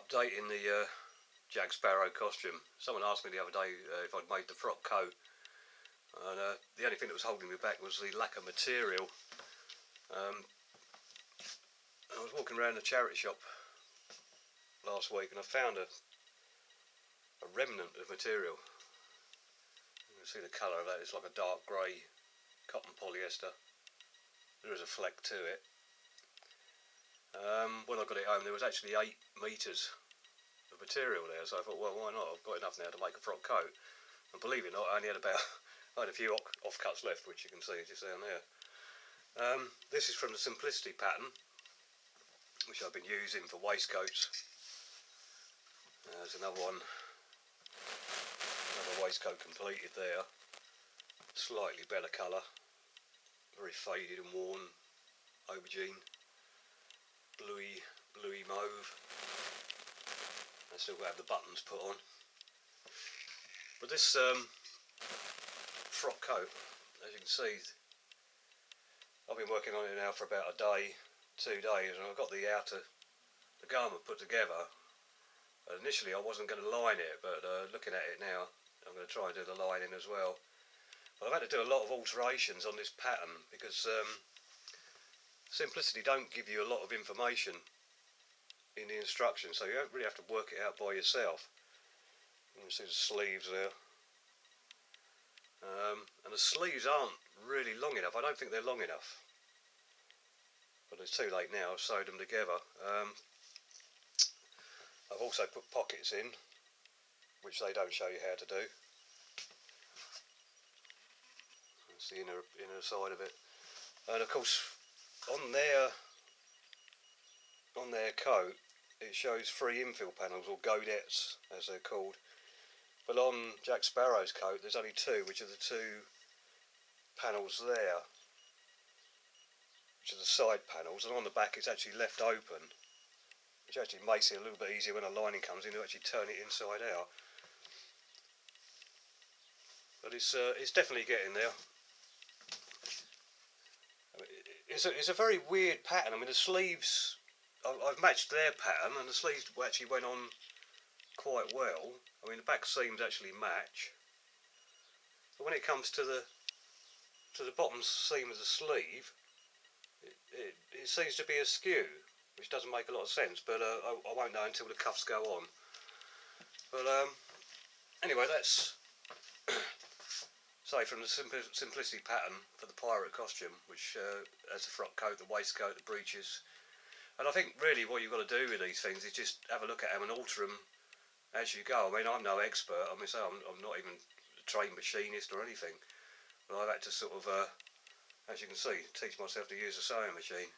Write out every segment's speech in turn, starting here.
Updating the Jack Sparrow costume. Someone asked me the other day if I'd made the frock coat, and the only thing that was holding me back was the lack of material. I was walking around the charity shop last week and I found a remnant of material. You can see the colour of that. It's like a dark grey cotton polyester. There is a fleck to it. When I got it home there was actually 8 metres of material there, so I thought, well, why not? I've got enough now to make a frock coat. And believe it or not, I only had I had a few offcuts left, which you can see just down there. This is from the Simplicity pattern, which I've been using for waistcoats. There's another one, another waistcoat completed there. Slightly better colour, very faded and worn, aubergine, bluey mauve. I still got to have the buttons put on. But this frock coat, as you can see, I've been working on it now for about a day, 2 days, and I've got the garment put together. Initially I wasn't going to line it, but looking at it now, I'm going to try and do the lining as well. But I've had to do a lot of alterations on this pattern because Simplicity don't give you a lot of information in the instructions, so you don't really have to work it out by yourself. You can see the sleeves there. And the sleeves aren't really long enough. I don't think they're long enough. But it's too late now, I've sewed them together. I've also put pockets in, which they don't show you how to do. That's the inner side of it. And of course, on their coat, it shows 3 infill panels, or godettes as they're called. But on Jack Sparrow's coat there's only 2, which are the 2 panels there, which are the side panels, and on the back it's actually left open, which actually makes it a little bit easier when a lining comes in to actually turn it inside out. But it's definitely getting there. I mean, it's a very weird pattern. I mean, the sleeves, I've matched their pattern, and the sleeves actually went on quite well. I mean, the back seams actually match, but when it comes to the bottom seam of the sleeve, it seems to be askew, which doesn't make a lot of sense, but I won't know until the cuffs go on. But anyway, that's say from the Simplicity pattern for the pirate costume, which has the frock coat, the waistcoat, the breeches. And I think really what you've got to do with these things is just have a look at them and alter them as you go. I mean, I'm no expert. I mean, so I'm not even a trained machinist or anything, but I've had to sort of, as you can see, teach myself to use a sewing machine.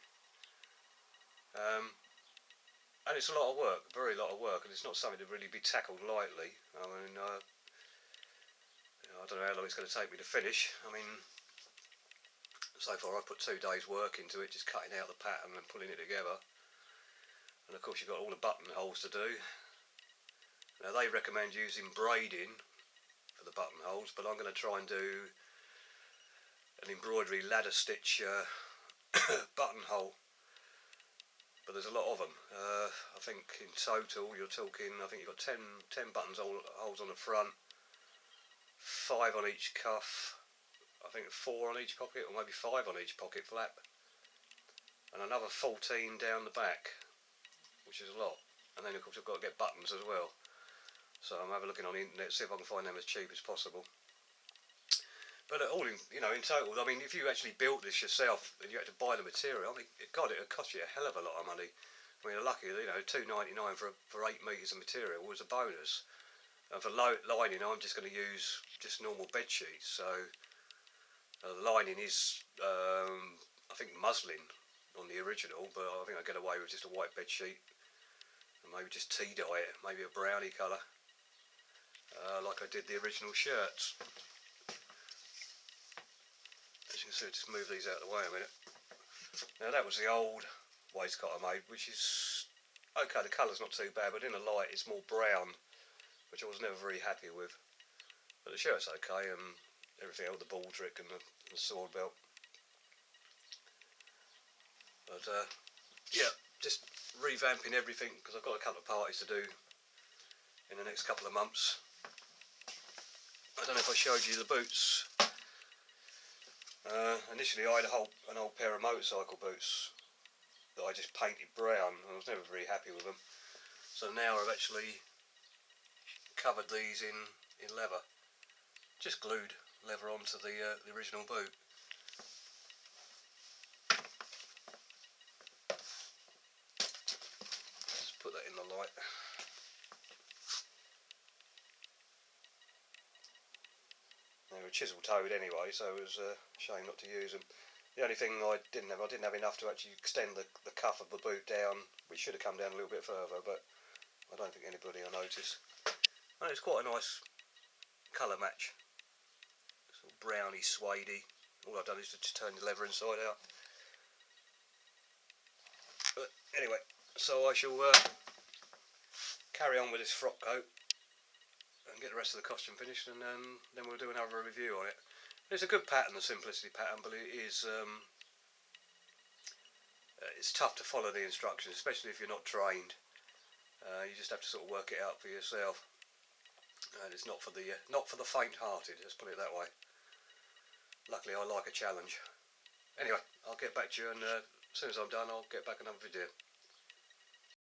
And it's a lot of work, a very lot of work, and it's not something to really be tackled lightly. I mean, I don't know how long it's going to take me to finish. I mean, so far I've put 2 days work into it, just cutting out the pattern and pulling it together. And of course you've got all the buttonholes to do. Now they recommend using braiding for the buttonholes, but I'm going to try and do an embroidery ladder stitch buttonhole. But there's a lot of them. I think in total you're talking, I think you've got 10 buttonholes on the front, 5 on each cuff, I think 4 on each pocket, or maybe 5 on each pocket flap, and another 14 down the back, which is a lot. And then of course I've got to get buttons as well. So I'm having a look on the internet, see if I can find them as cheap as possible. But all in, you know, in total, I mean, if you actually built this yourself and you had to buy the material, I mean, God, it would cost you a hell of a lot of money. I mean, lucky, you know, $2.99 for 8 metres of material was a bonus. And for lining, I'm just going to use just normal bed sheets. So the lining is, I think, muslin on the original, but I think I get away with just a white bed sheet and maybe just tea dye it, maybe a brownie colour. Like I did the original shirts. As you can see, just move these out of the way a minute. Now that was the old waistcoat I made, which is okay, the colour's not too bad, but in the light it's more brown, which I was never very happy with. But the shirt's okay, and everything else, the baldric and the sword belt. But yeah, just revamping everything because I've got a couple of parties to do in the next couple of months. I don't know if I showed you the boots. Initially I had an old pair of motorcycle boots that I just painted brown. I was never very happy with them. So now I've actually covered these in leather. Just glued leather onto the original boot. Let's put that in the light. They were chisel-toed anyway, so it was a shame not to use them. The only thing I didn't have enough to actually extend the cuff of the boot down, which should have come down a little bit further, but I don't think anybody will notice. And it's quite a nice colour match. Sort of browny, suede-y. All I've done is to just turn the leather inside out. But anyway, so I shall carry on with this frock coat and get the rest of the costume finished, and then we'll do another review on it. It's a good pattern, the simplicity pattern, but it is it's tough to follow the instructions, especially if you're not trained. You just have to sort of work it out for yourself, and it's not for the faint-hearted. Let's put it that way. Luckily, I like a challenge. Anyway, I'll get back to you, and as soon as I'm done, I'll get back another video.